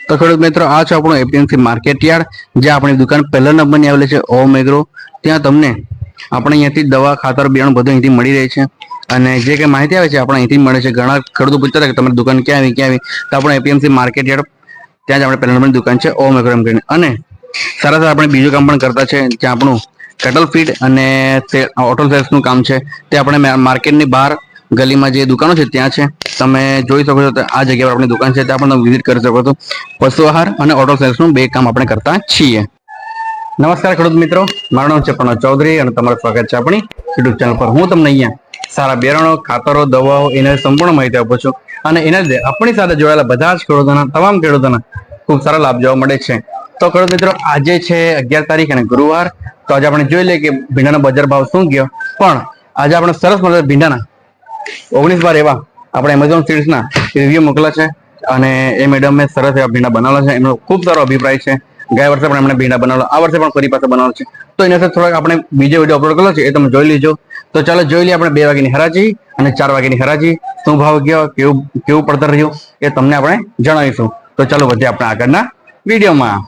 તો ખેડૂત મિત્રો, આ છે આપણું એપીએમસી માર્કેટ યાર્ડ, જે આપણી દુકાન પહેલા નંબરની આવેલી છે ઓમ એગ્રો. ત્યાં તમને આપણે અહીંયાથી દવા, ખાતર, બિયારણ બધું અહીંથી મળી રહે છે. અને જે કંઈ માહિતી આવે છે આપણે અહીંથી મળે છે. ઘણા ખેડૂતો પૂછતા હતા કે તમારી દુકાન ક્યાં આવી, તો આપણે એપીએમસી માર્કેટ યાર્ડ, ત્યાં જ આપણે પહેલા નંબરની દુકાન છે ઓમ એગ્રો એમ કરીને. અને સારા સારા આપણે બીજું કામ પણ કરતા છે, જ્યાં આપણું કેટલ ફીડ અને ઓટો સેલ્સનું કામ છે. તે આપણે માર્કેટની બહાર ગલીમાં જે દુકાનો છે ત્યાં છે. તમે જોઈ શકો છો આ જગ્યા પર આપણી દુકાન છે, ત્યાં પણ તમે વિઝિટ કરી શકો છો. પશુ આહાર અને ઓટો સેલ્સનું બે કામ આપણે કરતા છીએ. નમસ્કાર ખેડૂત મિત્રો, મારું નામ છે પ્રણવ ચૌધરી અને તમારું સ્વાગત છે આપણી યુટ્યુબ ચેનલ પર. હું તમને અહીંયા સારા બિયારણો, ખાતરો, દવાઓ એના સંપૂર્ણ માહિતી આપું છું. અને એના લીધે આપણી સાથે જોડાયેલા બધા જ ખેડૂતોના, તમામ ખેડૂતોના ખૂબ સારા લાભ જોવા મળે છે. તો ખેડૂત મિત્રો, આજે છે 11 તારીખ અને ગુરુવાર. તો આજે આપણે જોઈ લઈએ કે ભીંડાનો બજાર ભાવ શું ગયો. પણ આજે આપણે સરસ મજાના ભીંડાના 19 એવા આપણે એમેઝોન સીડ્સના રિવ્યુ મોકલા છે. અને એ મેડમે સરસ એવા ભીંડા બનાવેલા છે. એમનો ખૂબ સારો અભિપ્રાય છે. ગયા વર્ષે પણ એમણે ભીંડા બનાવેલા, આ વર્ષે પણ ફરી પાછા બનાવેલા છે. તો એના સાથે થોડાક આપણે બીજો વિડીયો અપલોડ કરેલો છે, એ તમે જોઈ લીજો. તો ચાલો જોઈ લઈએ આપણે 2 વાગ્યાની હરાજી અને 4 વાગ્યાની હરાજી. શું ભાવ ગયો, કેવું પડતર રહ્યું, એ તમને આપણે જણાવીશું. તો ચાલો વધીએ આપણે આગળના વિડીયોમાં.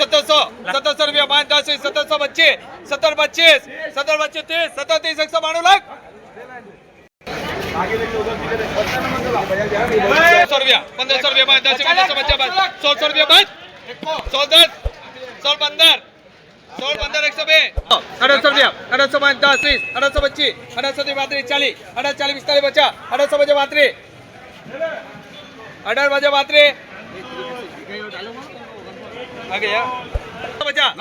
1700 रुपया 5 10 1725 1725 1725 30 192 लाख 1500 रुपया 5 10 1600 रुपया 5 110 16 15 102 1800 रुपया 1800 5 10 1825 1832 40 1840 45 50 1832 1832 आ गया 50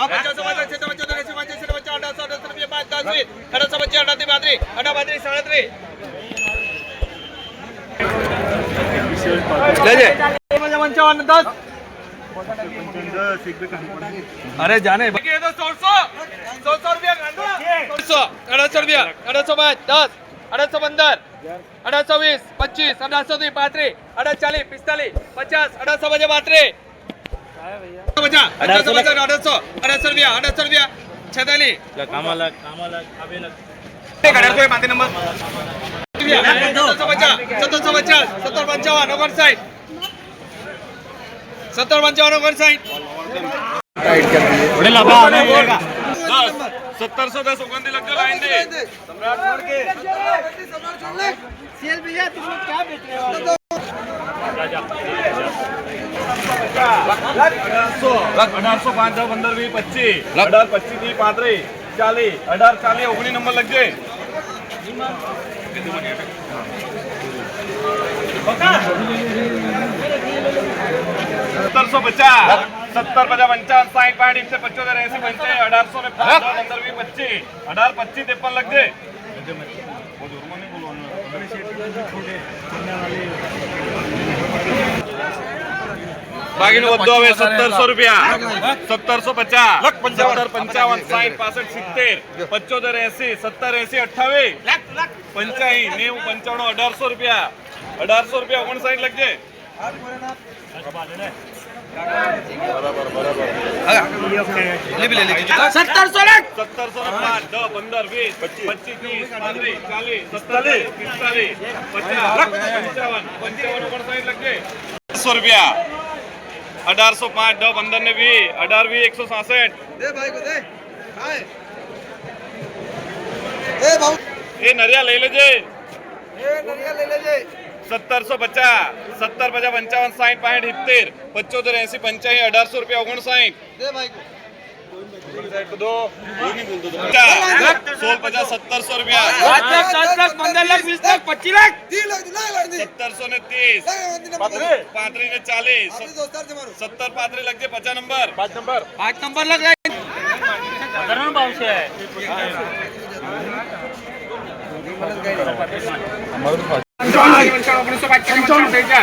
अरे जाने तो 100 रुपया 1800 रुपया 1805 10 1815 1820 25 1830 35 1840 45 50 1832 1800 रुपया 46 नंबर 1710 सुगंधी लग लाइन दे सम्राट छोड़ के सेल भैया तुम लोग क्या बेच रहे हो 1800 5 10 15 20 25 18 25 30 35 40 18 40 19 नंबर लग जाए 1750 70 50 55 60 से 75 80 85 1800 में 5 15 20 25 18 25 53 लग जाए बाकी नो वद्दो હવે 1700 રૂપિયા 1750 17 55 60 65 70 75 80 70 80 28 85 90 95 1800 રૂપિયા 59 લખ જે ले भी ले लीजिए 1700 लाख 1700 5 10 15 20 25 30 35 40 47 45 50 55 55 लग गए 100 रुपया 1805 10 15 ने 20 18 20 167 दे भाई को दे हाय ए भाऊ ए नरिया ले लेजे 1750 70 50 55 60 65 70 75 80 85 1800 रुपया 59 दे भाई को दो नहीं बोल दो 16 50 1700 रुपया 5 लाख 10 लाख 15 लाख 20 लाख 25 लाख 30 लाख 1700 ने 30 35 ने 40 70 35 लग जाए 50 नंबर 5 नंबर लग जाए साधारण भाव से है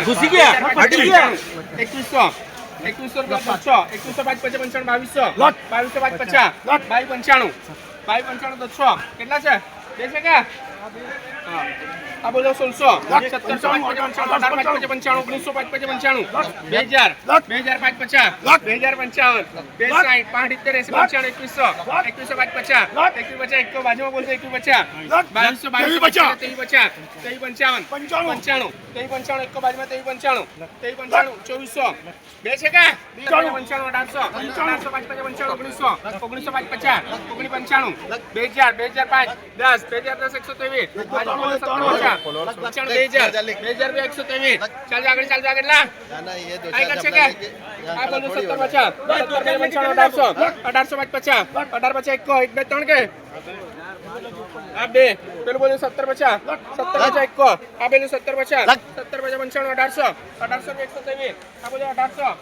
घुसी गया 2100 रुपया 500 2105 55 2200 2205 50 2295 2295 કેટલા છે બે છે કે હા આ બોલો 1600 1700 55 95 1900 2000 2005 50 2055 2060 2100 2150 બાજુમાં બોલજો 2150 2200 55 એક બાજુમાં 2395 2400 બે છે કે 95 1800 1900 2005 10 123 ચાલ આગળ લા આઈ કર છે કે આ બોલું 70 50 1800 50 18 1 2 3 કે આ બે પેલું બોલું 70 50 1 આ પેલું 70 50 1800 123 આ બોલું 1800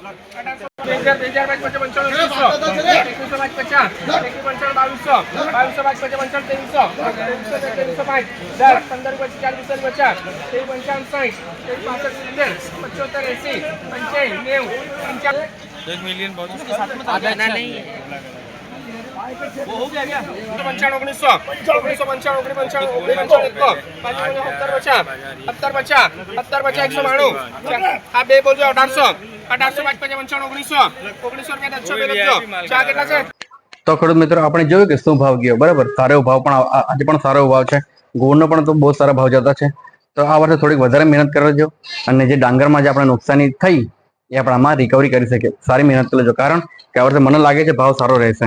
આ બે બોલજો 1800 તો ખેડૂત મિત્રો આપણે જોયું કે શું ભાવ ગયો, બરાબર. સારો ભાવ પણ આજે પણ સારો ભાવ છે. ગોળનો પણ તો બહુ સારા ભાવ જતા છે. તો આ વર્ષે થોડીક વધારે મહેનત કરજો અને જે ડાંગરમાં જે આપણે નુકસાની થઈ એ આપણે આમાં રિકવરી કરી શકીએ. સારી મહેનત કરજો, કારણ કે આ વર્ષે મને લાગે છે ભાવ સારો રહેશે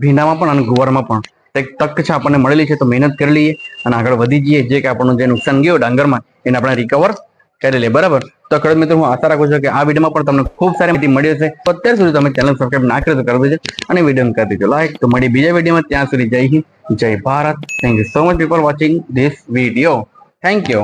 ભીંડામાં પણ અને ગુવારમાં પણ. એક તક છે આપણને મળેલી છે, તો મહેનત કરી લઈએ અને આગળ વધી જઈએ. જે કે આપણનું જે નુકસાન ગયું ડાંગરમાં એને આપણે રિકવર કરી લઈએ, બરાબર. તો ખેડૂત મિત્રો હું આશા રાખું છું કે આ વિડીયોમાં પણ તમને ખૂબ સારી માહિતી મળી હશે. તો અત્યાર સુધી તમે ચેનલ સબસ્ક્રાઇબ ના કરી તો કરી દેજો અને વિડીયો કરી દેજો લાઈક. તો મળી બીજા વિડીયોમાં, ત્યાં સુધી જય હિન્દ, જય Bharat. Thank you so much people watching this video. Thank you.